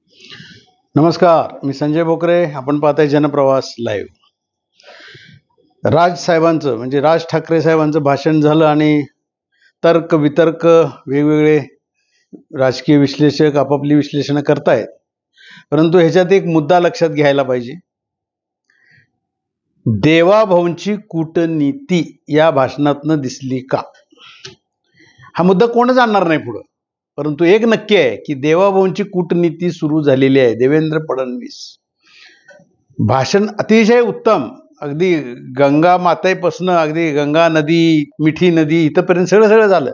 नमस्कार, मी संजय भोकरे. आपण पाहताय जनप्रवास लाईव्ह. राज साहेबांचं म्हणजे राज ठाकरे साहेबांचं भाषण झालं आणि तर्क वितर्क वेगवेगळे राजकीय विश्लेषक आपापली विश्लेषणं करतायत. परंतु ह्याच्यात एक मुद्दा लक्षात घ्यायला पाहिजे. देवाभाऊंची कूटनीती या भाषणातनं दिसली का? हा मुद्दा कोणच आणणार नाही पुढं. परंतु एक नक्की आहे की देवाभाऊंची कूटनीती सुरू झालेली आहे. देवेंद्र फडणवीस भाषण अतिशय उत्तम, अगदी गंगा मातेपासनं अगदी गंगा नदी, मिठी नदी इथंपर्यंत सगळं झालं.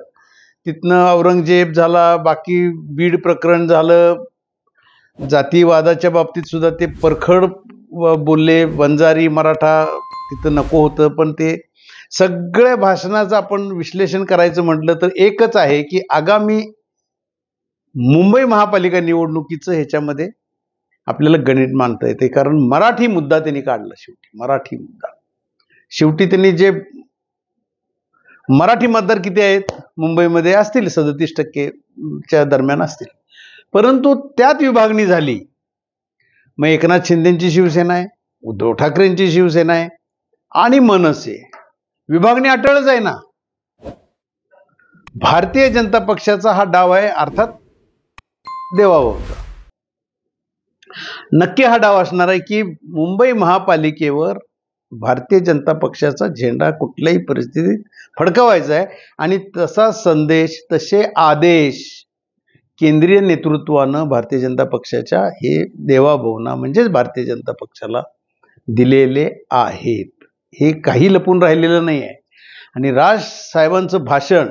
तिथनं औरंगजेब झाला, बाकी बीड प्रकरण झालं, जातीवादाच्या बाबतीत सुद्धा ते परखड बोलले. वंजारी मराठा तिथं नको होतं, पण ते सगळ्या भाषणाचं आपण विश्लेषण करायचं म्हटलं तर एकच आहे की आगामी मुंबई महापालिका निवडणुकीचं ह्याच्यामध्ये आपल्याला गणित मांडता येते. कारण मराठी मुद्दा त्यांनी काढला. मराठी मुद्दा शेवटी त्यांनी जे मराठी मतदार किती आहेत मुंबईमध्ये असतील 37% दरम्यान असतील. परंतु त्यात विभागणी झाली. मग एकनाथ शिंदेची शिवसेना आहे, उद्धव ठाकरेंची शिवसेना आहे आणि मनसे. विभागणी अटळच आहे ना. भारतीय जनता पक्षाचा हा डाव आहे, अर्थात देवाभाऊंचा. नक्की हा डाव असणार आहे की मुंबई महापालिकेवर भारतीय जनता पक्षाचा झेंडा कुठल्याही परिस्थितीत फडकवायचा आहे आणि तसा संदेश, तसे आदेश केंद्रीय नेतृत्वानं भारतीय जनता पक्षाच्या हे देवाभाऊंना म्हणजेच भारतीय जनता पक्षाला दिलेले आहेत. हे काही लपून राहिलेलं नाही आहे. आणि राज साहेबांचं भाषण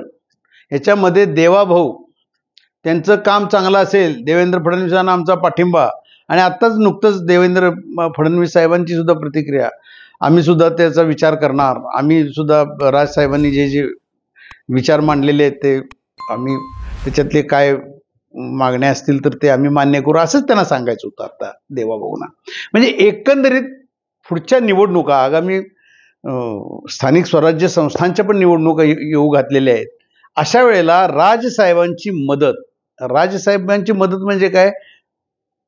ह्याच्यामध्ये देवाभाऊ त्यांचं काम चांगलं असेल, देवेंद्र फडणवीसांना आमचा पाठिंबा. आणि आत्ताच नुकतंच देवेंद्र फडणवीस साहेबांची सुद्धा प्रतिक्रिया, आम्ही सुद्धा त्याचा विचार करणार, आम्ही सुद्धा राज साहेबांनी जे जे विचार मांडलेले आहेत ते आम्ही त्याच्यातले काय मागण्या असतील तर ते आम्ही मान्य करू, असंच त्यांना सांगायचं होतं आता देवाभाऊंना. म्हणजे एकंदरीत पुढच्या निवडणुका, आगामी स्थानिक स्वराज्य संस्थांच्या पण निवडणुका येऊ घातलेल्या आहेत. अशा वेळेला राजसाहेबांची मदत म्हणजे काय,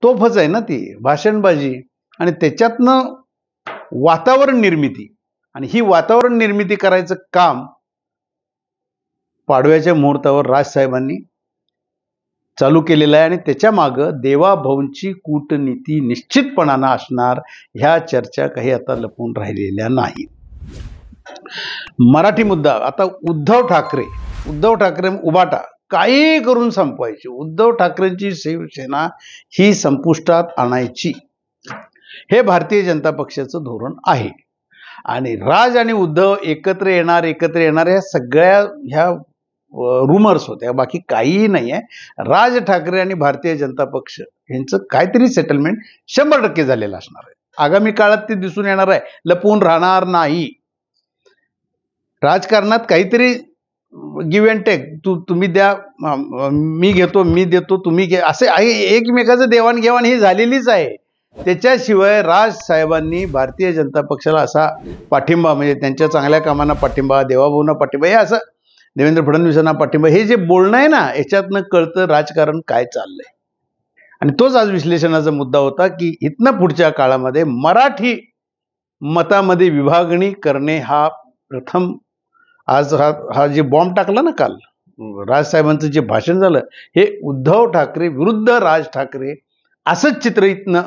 तोफच आहे ना ती, भाषणबाजी. आणि त्याच्यातनं वातावरण निर्मिती, आणि ही वातावरण निर्मिती करायचं काम पाडव्याच्या मुहूर्तावर राजसाहेबांनी चालू केलेलं आहे. आणि त्याच्या मागं देवाभाऊंची कूटनीती निश्चितपणानं असणार, ह्या चर्चा काही आता लपून राहिलेल्या नाहीत. मराठी मुद्दा आता उद्धव ठाकरे उबाटा काही करून संपवायची, उद्धव ठाकरेंची शिवसेना ही संपुष्टात आणायची, हे भारतीय जनता पक्षाचं धोरण आहे. आणि राज आणि उद्धव एकत्र येणार ह्या सगळ्या ह्या रुमर्स होत्या, बाकी काहीही नाही आहे. राज ठाकरे आणि भारतीय जनता पक्ष यांचं काहीतरी सेटलमेंट 100% झालेलं असणार आहे. आगामी काळात ते दिसून येणार आहे, लपून राहणार नाही. राजकारणात काहीतरी गिव्ह अँड टेक, तुम्ही द्या, मी घेतो, मी देतो, तुम्ही घे, असे एकमेकाचं देवाणघेवाण ही झालेलीच आहे. त्याच्याशिवाय राज साहेबांनी भारतीय जनता पक्षाला असा पाठिंबा, म्हणजे त्यांच्या चांगल्या कामांना पाठिंबा, देवाभाऊंना पाठिंबा, हे असं देवेंद्र फडणवीसांना पाठिंबा, हे जे बोलणं आहे ना, याच्यातनं कळतं राजकारण काय चाललंय. आणि तोच आज विश्लेषणाचा मुद्दा होता की इथनं पुढच्या काळामध्ये मराठी मतामध्ये विभागणी करणे हा प्रथम, आज हा जे बॉम्ब टाकला ना काल राजसाहेबांचं जे भाषण झालं, हे उद्धव ठाकरे विरुद्ध राज ठाकरे असंच चित्र इथनं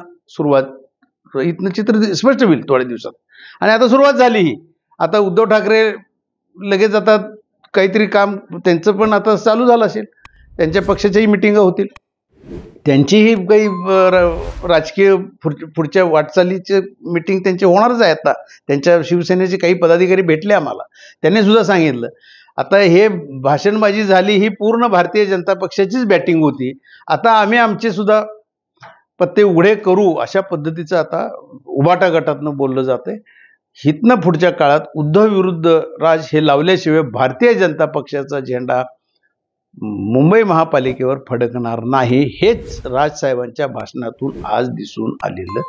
चित्र स्पष्ट होईल थोड्या दिवसात. आणि आता सुरुवात झाली ही. आता उद्धव ठाकरे लगेच आता काहीतरी काम त्यांचं पण आता चालू झालं असेल, त्यांच्या पक्षाच्याही मिटिंगा होतील, त्यांचीही काही राजकीय पुढच्या वाटचालीचे मिटिंग त्यांचे होणारच आहे. आता त्यांच्या शिवसेनेचे काही पदाधिकारी भेटले आम्हाला, त्यांनी सुद्धा सांगितलं आता हे भाषणबाजी झाली ही पूर्ण भारतीय जनता पक्षाचीच बॅटिंग होती, आता आम्ही आमचे सुद्धा पत्ते उघडे करू, अशा पद्धतीचं आता उबाटा गटातनं बोललं जातंय. हितनं पुढच्या काळात उद्धव विरुद्ध राज हे लावल्याशिवाय भारतीय जनता पक्षाचा झेंडा मुंबई महापालिकेवर फडकणार नाही, हेच राजसाहेबांच्या भाषणातून आज दिसून आलेलं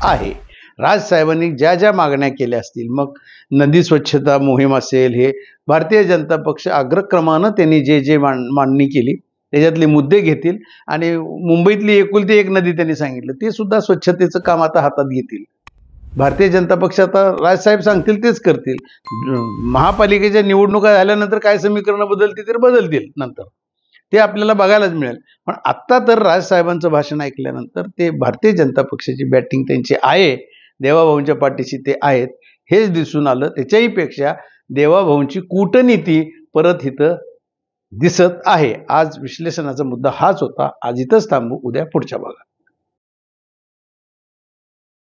आहे. राजसाहेबांनी ज्या ज्या मागण्या केल्या असतील, मग नदी स्वच्छता मोहीम असेल, हे भारतीय जनता पक्ष अग्रक्रमानं त्यांनी जे जे मांडणी केली त्याच्यातले मुद्दे घेतील आणि मुंबईतली एकुलती एक नदी त्यांनी सांगितलं ते सुद्धा स्वच्छतेचं काम आता हातात घेतील. भारतीय जनता पक्ष आता राजसाहेब सांगतील तेच करतील. महापालिकेच्या निवडणुका झाल्यानंतर काय समीकरणं बदलतील तर बदलतील नंतर, ते आपल्याला बघायलाच मिळेल. पण आत्ता तर राजसाहेबांचं भाषण ऐकल्यानंतर ते भारतीय जनता पक्षाची बॅटिंग त्यांची आहे, देवाभाऊंच्या पाठीशी ते आहेत हेच दिसून आलं. त्याच्याही पेक्षा देवाभाऊंची कूटनीती परत इथं दिसत आहे. आज विश्लेषणाचा मुद्दा हाच होता. आज इथंच थांबू, उद्या पुढच्या भागात.